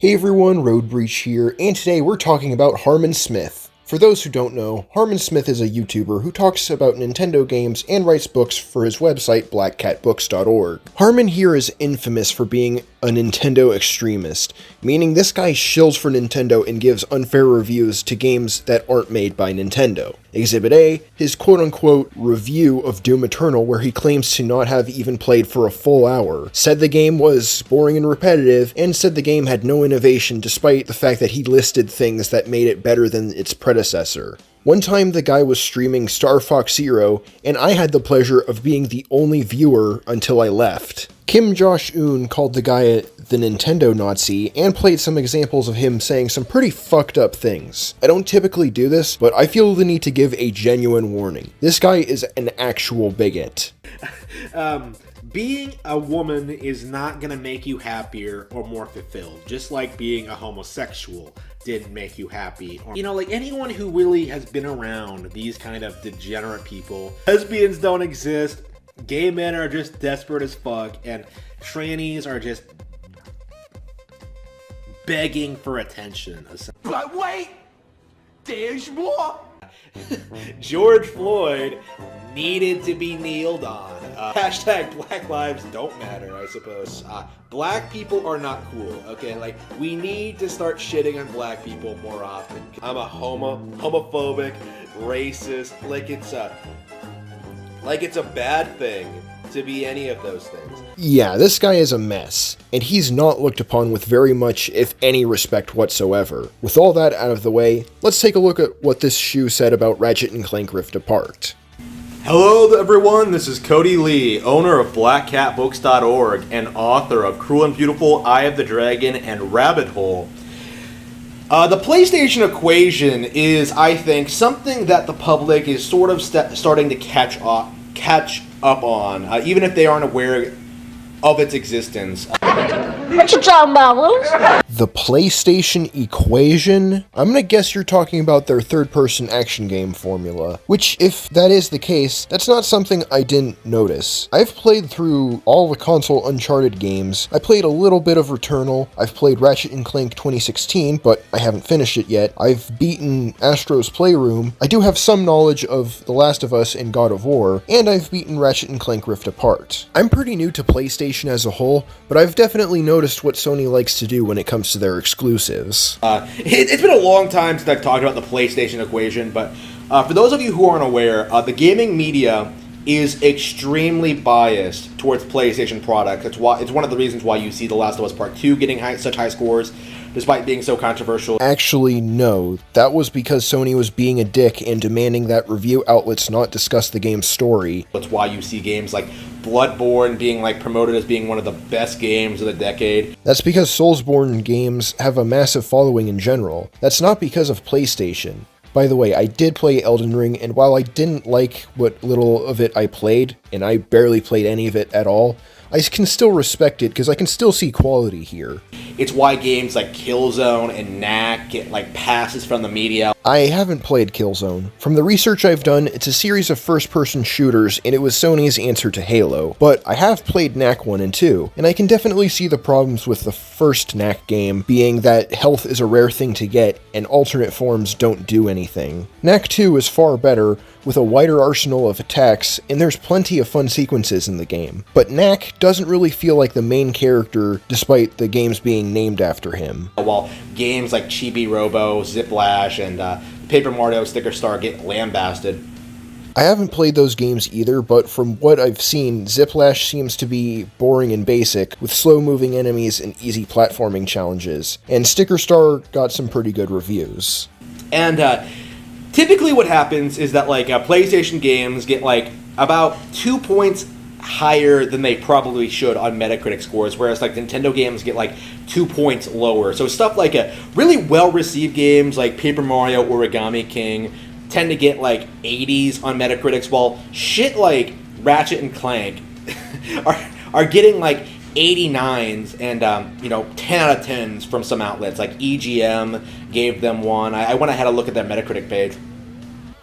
Hey everyone, Road Breach here, and today we're talking about Harmen Smith. For those who don't know, Harmen Smith is a YouTuber who talks about Nintendo games and writes books for his website, blackcatbooks.org. Harmen here is infamous for being a Nintendo extremist, meaning this guy shills for Nintendo and gives unfair reviews to games that aren't made by Nintendo. Exhibit A, his quote-unquote review of Doom Eternal, where he claims to not have even played for a full hour, said the game was boring and repetitive, and said the game had no innovation despite the fact that he listed things that made it better than its predecessor. One time the guy was streaming Star Fox Zero, and I had the pleasure of being the only viewer until I left. Kim Josh-un called the guy the Nintendo Nazi, and played some examples of him saying some pretty fucked up things. I don't typically do this, but I feel the need to give a genuine warning. This guy is an actual bigot. Being a woman is not gonna make you happier or more fulfilled, just like being a homosexual didn't make you happy. Like anyone who really has been around these kind of degenerate people, lesbians don't exist, gay men are just desperate as fuck, and trannies are just begging for attention. But wait, there's more. George Floyd needed to be kneeled on. Hashtag Black Lives Don't Matter, I suppose. Black people are not cool, okay? Like, we need to start shitting on black people more often. I'm a homophobic, racist, like it's a bad thing to be any of those things. Yeah, this guy is a mess, and he's not looked upon with very much, if any, respect whatsoever. With all that out of the way, let's take a look at what this shoe said about Ratchet and Clank Rift Apart. Hello everyone, this is Codey Lee, owner of blackcatbooks.org and author of Cruel and Beautiful, Eye of the Dragon, and Rabbit Hole. The PlayStation equation is, I think, something that the public is sort of starting to catch up on, even if they aren't aware of its existence. What you talking about, Willis? The PlayStation equation? I'm gonna guess you're talking about their third-person action game formula, which, if that is the case, that's not something I didn't notice. I've played through all the console Uncharted games. I played a little bit of Returnal. I've played Ratchet and Clank 2016, but I haven't finished it yet. I've beaten Astro's Playroom. I do have some knowledge of The Last of Us and God of War, and I've beaten Ratchet and Clank Rift Apart. I'm pretty new to PlayStation as a whole, but I've definitely noticed what Sony likes to do when it comes to their exclusives. It's been a long time since I've talked about the PlayStation equation, but for those of you who aren't aware, the gaming media is extremely biased towards PlayStation products. It's one of the reasons why you see The Last of Us Part 2 getting such high scores, despite being so controversial. Actually, no. That was because Sony was being a dick and demanding that review outlets not discuss the game's story. That's why you see games like Bloodborne being promoted as being one of the best games of the decade. That's because Soulsborne games have a massive following in general. That's not because of PlayStation. By the way, I did play Elden Ring, and while I didn't like what little of it I played, and I barely played any of it at all, I can still respect it because I can still see quality here. It's why games like Killzone and Knack get passes from the media. I haven't played Killzone. From the research I've done, it's a series of first-person shooters, and it was Sony's answer to Halo. But I have played Knack 1 and 2, and I can definitely see the problems with the first Knack game being that health is a rare thing to get, and alternate forms don't do anything. Knack 2 is far better, with a wider arsenal of attacks, and there's plenty of fun sequences in the game. But Knack doesn't really feel like the main character, despite the games being named after him. While games like Chibi Robo, Ziplash, and Paper Mario Sticker Star get lambasted. I haven't played those games either, but from what I've seen, Ziplash seems to be boring and basic, with slow-moving enemies and easy platforming challenges, and Sticker Star got some pretty good reviews. And typically what happens is that PlayStation games get about 2 points higher than they probably should on Metacritic scores, whereas Nintendo games get 2 points lower. So stuff like really well-received games like Paper Mario, Origami King tend to get 80s on Metacritics, while shit like Ratchet and Clank are getting 89s and 10 out of 10s from some outlets. Like EGM gave them one. I went ahead and look at their Metacritic page.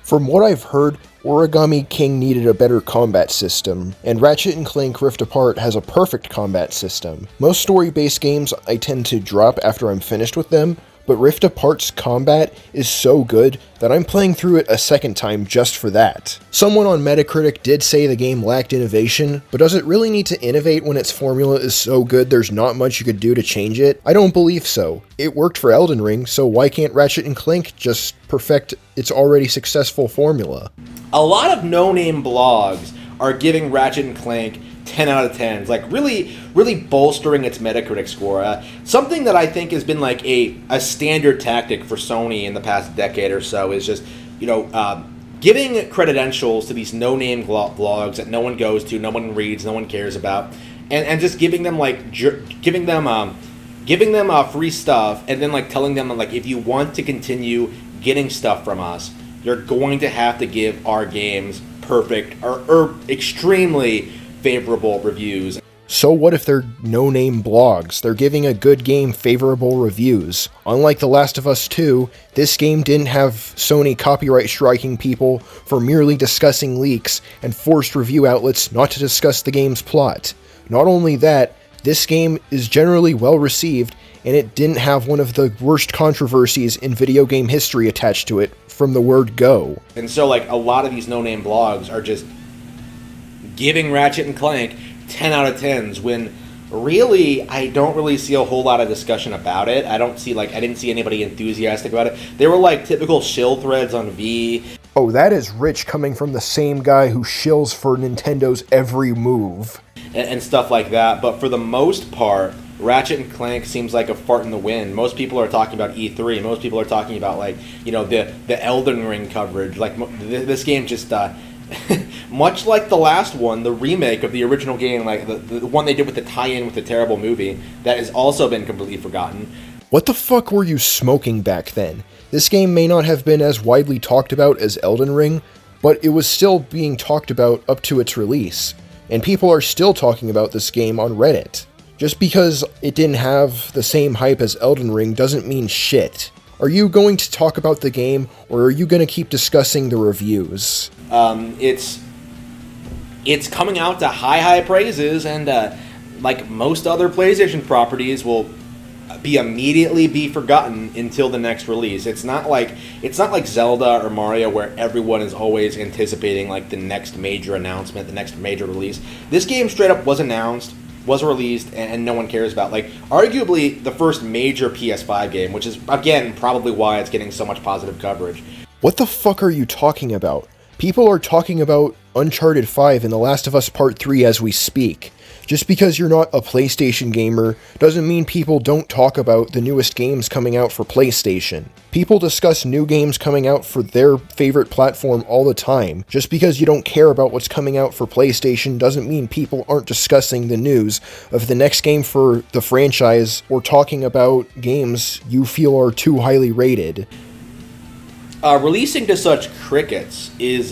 From what I've heard, Origami King needed a better combat system, and Ratchet & Clank Rift Apart has a perfect combat system. Most story-based games I tend to drop after I'm finished with them, but Rift Apart's combat is so good that I'm playing through it a second time just for that. Someone on Metacritic did say the game lacked innovation, but does it really need to innovate when its formula is so good there's not much you could do to change it? I don't believe so. It worked for Elden Ring, so why can't Ratchet & Clank just perfect its already successful formula? A lot of no-name blogs are giving Ratchet & Clank 10 out of 10s, like really bolstering its Metacritic score. Something that I think has been like a standard tactic for Sony in the past decade or so is just, giving credentials to these no-name blogs that no one goes to, no one reads, no one cares about, and just giving them free stuff, and then like telling them like, if you want to continue getting stuff from us, you're going to have to give our games perfect or extremely favorable reviews. So what if they're no-name blogs? They're giving a good game favorable reviews. Unlike The Last of Us 2, this game didn't have Sony copyright striking people for merely discussing leaks and forced review outlets not to discuss the game's plot. Not only that, this game is generally well received, and it didn't have one of the worst controversies in video game history attached to it from the word go. And so like a lot of these no-name blogs are just giving Ratchet & Clank 10 out of 10s when really I don't really see a whole lot of discussion about it. I didn't see anybody enthusiastic about it. They were like typical shill threads on V. Oh, that is rich coming from the same guy who shills for Nintendo's every move. And stuff like that. But for the most part, Ratchet & Clank seems like a fart in the wind. Most people are talking about E3. Most people are talking about like, the Elden Ring coverage. Like this game just much like the last one, the remake of the original game, like the one they did with the tie-in with the terrible movie, that has also been completely forgotten. What the fuck were you smoking back then? This game may not have been as widely talked about as Elden Ring, but it was still being talked about up to its release, and people are still talking about this game on Reddit. Just because it didn't have the same hype as Elden Ring doesn't mean shit. Are you going to talk about the game, or are you going to keep discussing the reviews? It's coming out to high praises, and like most other PlayStation properties, will immediately be forgotten until the next release. It's not like Zelda or Mario where everyone is always anticipating like the next major announcement, the next major release. This game straight up was announced, was released, and no one cares about. Like, arguably the first major PS5 game, which is, again, probably why it's getting so much positive coverage. What the fuck are you talking about? People are talking about Uncharted 5 and The Last of Us Part 3 as we speak. Just because you're not a PlayStation gamer doesn't mean people don't talk about the newest games coming out for PlayStation. People discuss new games coming out for their favorite platform all the time. Just because you don't care about what's coming out for PlayStation doesn't mean people aren't discussing the news of the next game for the franchise or talking about games you feel are too highly rated. Releasing to such crickets is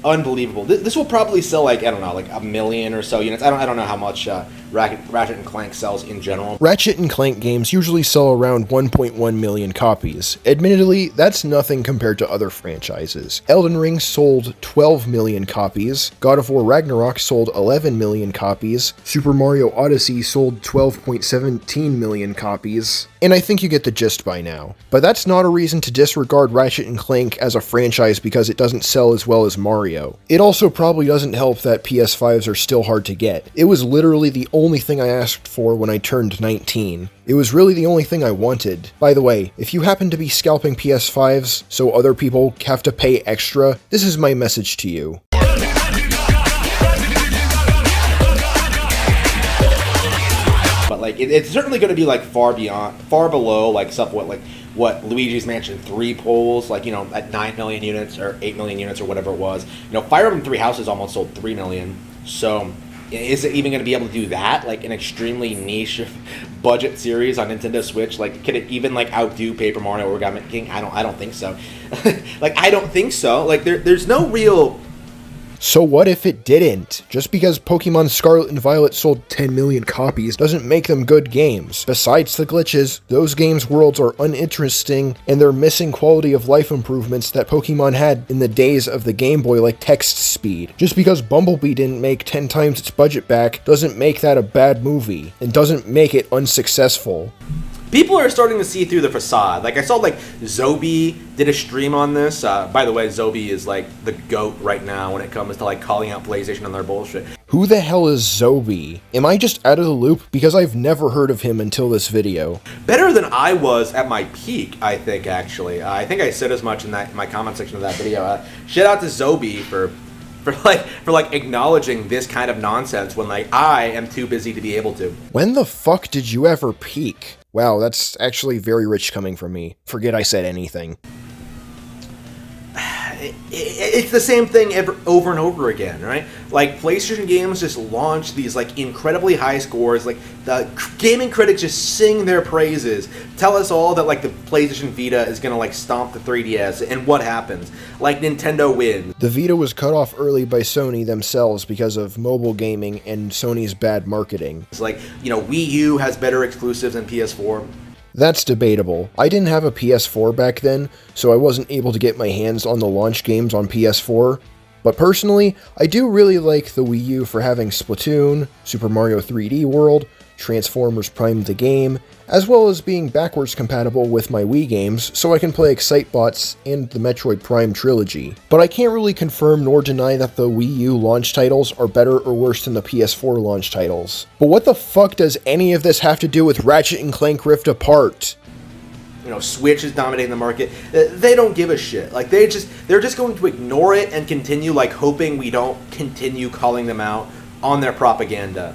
unbelievable. This will probably sell like, I don't know, like 1 million or so units. I don't know how much Ratchet & Clank sells in general. Ratchet & Clank games usually sell around 1.1 million copies. Admittedly, that's nothing compared to other franchises. Elden Ring sold 12 million copies, God of War Ragnarok sold 11 million copies, Super Mario Odyssey sold 12.17 million copies, and I think you get the gist by now. But that's not a reason to disregard Ratchet & Clank as a franchise because it doesn't sell as well as Mario. It also probably doesn't help that PS5s are still hard to get. It was literally the only thing I asked for when I turned 19. It was really the only thing I wanted. By the way, if you happen to be scalping PS5s so other people have to pay extra, this is my message to you. But like it's certainly going to be like far below like what Luigi's Mansion 3 pulls, like, at 9 million units or 8 million units or whatever it was. Fire Emblem 3 Houses almost sold 3 million. So is it even going to be able to do that? Like an extremely niche budget series on Nintendo Switch? Like, could it even like outdo Paper Mario Origami King? I don't think so. I don't think so. Like there's no real So what if it didn't? Just because Pokemon Scarlet and Violet sold 10 million copies doesn't make them good games. Besides the glitches, those games' worlds are uninteresting and they're missing quality of life improvements that Pokemon had in the days of the Game Boy, like text speed. Just because Bumblebee didn't make 10 times its budget back doesn't make that a bad movie, and doesn't make it unsuccessful. People are starting to see through the facade. Like, I saw, like, Zobi did a stream on this. By the way, Zobi is, like, the GOAT right now when it comes to, like, calling out PlayStation on their bullshit. Who the hell is Zobi? Am I just out of the loop? Because I've never heard of him until this video. Better than I was at my peak, I think, actually. I think I said as much in my comment section of that video. Shout out to Zobi for acknowledging this kind of nonsense when, like, I am too busy to be able to. When the fuck did you ever peak? Wow, that's actually very rich coming from me. Forget I said anything. It's the same thing over and over again, right? Like, PlayStation games just launch these, like, incredibly high scores. Like, the gaming critics just sing their praises. Tell us all that, like, the PlayStation Vita is gonna, like, stomp the 3DS, and what happens? Like, Nintendo wins. The Vita was cut off early by Sony themselves because of mobile gaming and Sony's bad marketing. It's like, you know, Wii U has better exclusives than PS4. That's debatable. I didn't have a PS4 back then, so I wasn't able to get my hands on the launch games on PS4. But personally, I do really like the Wii U for having Splatoon, Super Mario 3D World, Transformers Prime the Game, as well as being backwards compatible with my Wii games, so I can play Excitebots and the Metroid Prime trilogy. But I can't really confirm nor deny that the Wii U launch titles are better or worse than the PS4 launch titles. But what the fuck does any of this have to do with Ratchet Clank Rift Apart? You know, Switch is dominating the market. They don't give a shit. Like, they're just going to ignore it and continue, like, hoping we don't continue calling them out on their propaganda.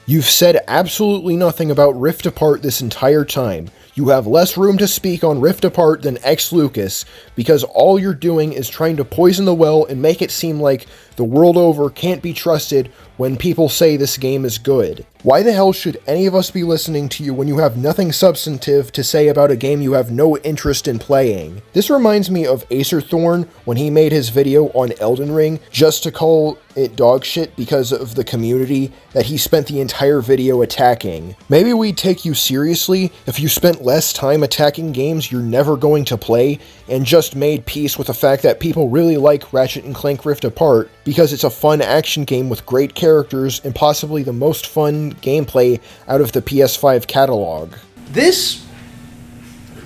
You've said absolutely nothing about Rift Apart this entire time. You have less room to speak on Rift Apart than X Lucas, because all you're doing is trying to poison the well and make it seem like the world over can't be trusted when people say this game is good. Why the hell should any of us be listening to you when you have nothing substantive to say about a game you have no interest in playing? This reminds me of Acer Thorn when he made his video on Elden Ring just to call it dog shit because of the community that he spent the entire video attacking. Maybe we'd take you seriously if you spent less time attacking games you're never going to play and just made peace with the fact that people really like Ratchet & Clank Rift Apart because it's a fun action game with great characters and possibly the most fun gameplay out of the PS5 catalog. This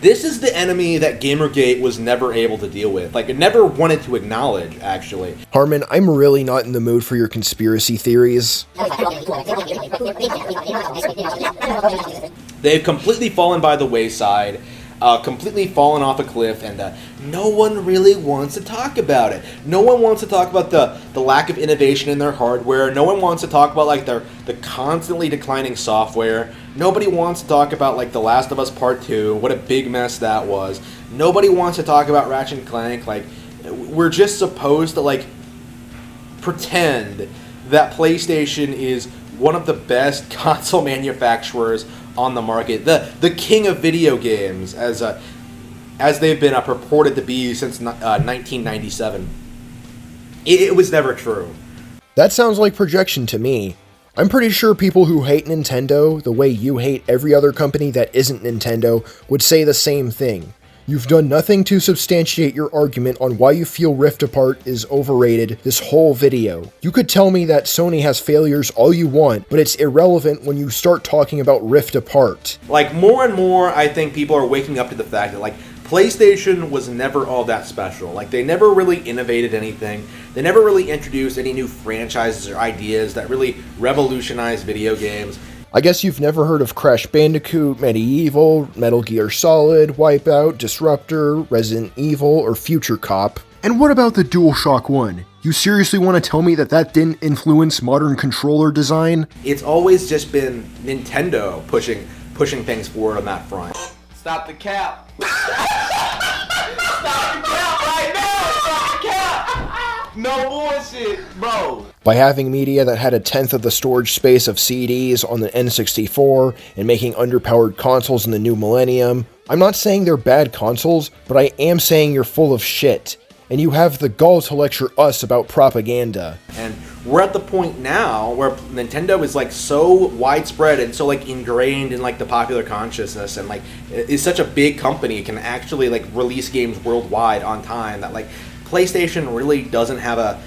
is the enemy that Gamergate was never able to deal with. Like, it never wanted to acknowledge, actually. Harmen, I'm really not in the mood for your conspiracy theories. They've completely fallen by the wayside, completely fallen off a cliff, and no one really wants to talk about it. No one wants to talk about the lack of innovation in their hardware. No one wants to talk about, like, the constantly declining software. Nobody wants to talk about, like, The Last of Us Part 2, what a big mess that was. Nobody wants to talk about Ratchet & Clank. Like, we're just supposed to, like, pretend that PlayStation is one of the best console manufacturers on the market, the king of video games, as they've been purported to be since 1997. It was never true. That sounds like projection to me. I'm pretty sure people who hate Nintendo, the way you hate every other company that isn't Nintendo, would say the same thing. You've done nothing to substantiate your argument on why you feel Rift Apart is overrated this whole video. You could tell me that Sony has failures all you want, but it's irrelevant when you start talking about Rift Apart. Like, more and more, I think people are waking up to the fact that, like, PlayStation was never all that special. Like, they never really innovated anything. They never really introduced any new franchises or ideas that really revolutionized video games. I guess you've never heard of Crash Bandicoot, Medieval, Metal Gear Solid, Wipeout, Disruptor, Resident Evil, or Future Cop. And what about the DualShock 1? You seriously want to tell me that didn't influence modern controller design? It's always just been Nintendo pushing things forward on that front. Stop the cap. Stop the cap right now. Stop the cap. No bullshit, bro. By having media that had a tenth of the storage space of CDs on the N64 and making underpowered consoles in the new millennium, I'm not saying they're bad consoles, but I am saying you're full of shit. and you have the gall to lecture us about propaganda. And we're at the point now where Nintendo is like so widespread and so like ingrained in like the popular consciousness, and like is such a big company, can actually like release games worldwide on time, that like PlayStation really doesn't have a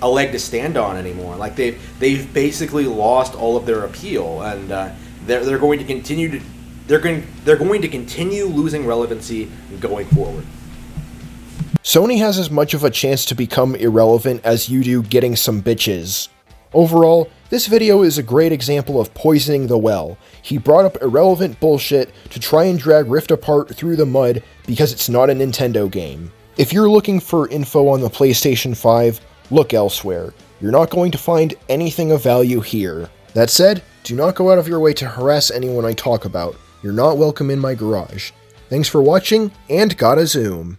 leg to stand on anymore. Like they've basically lost all of their appeal, and they're going to continue losing relevancy going forward. Sony has as much of a chance to become irrelevant as you do getting some bitches. Overall, this video is a great example of poisoning the well. He brought up irrelevant bullshit to try and drag Rift Apart through the mud because it's not a Nintendo game. If you're looking for info on the PlayStation 5, look elsewhere. You're not going to find anything of value here. That said, do not go out of your way to harass anyone I talk about. You're not welcome in my garage. Thanks for watching, and gotta zoom.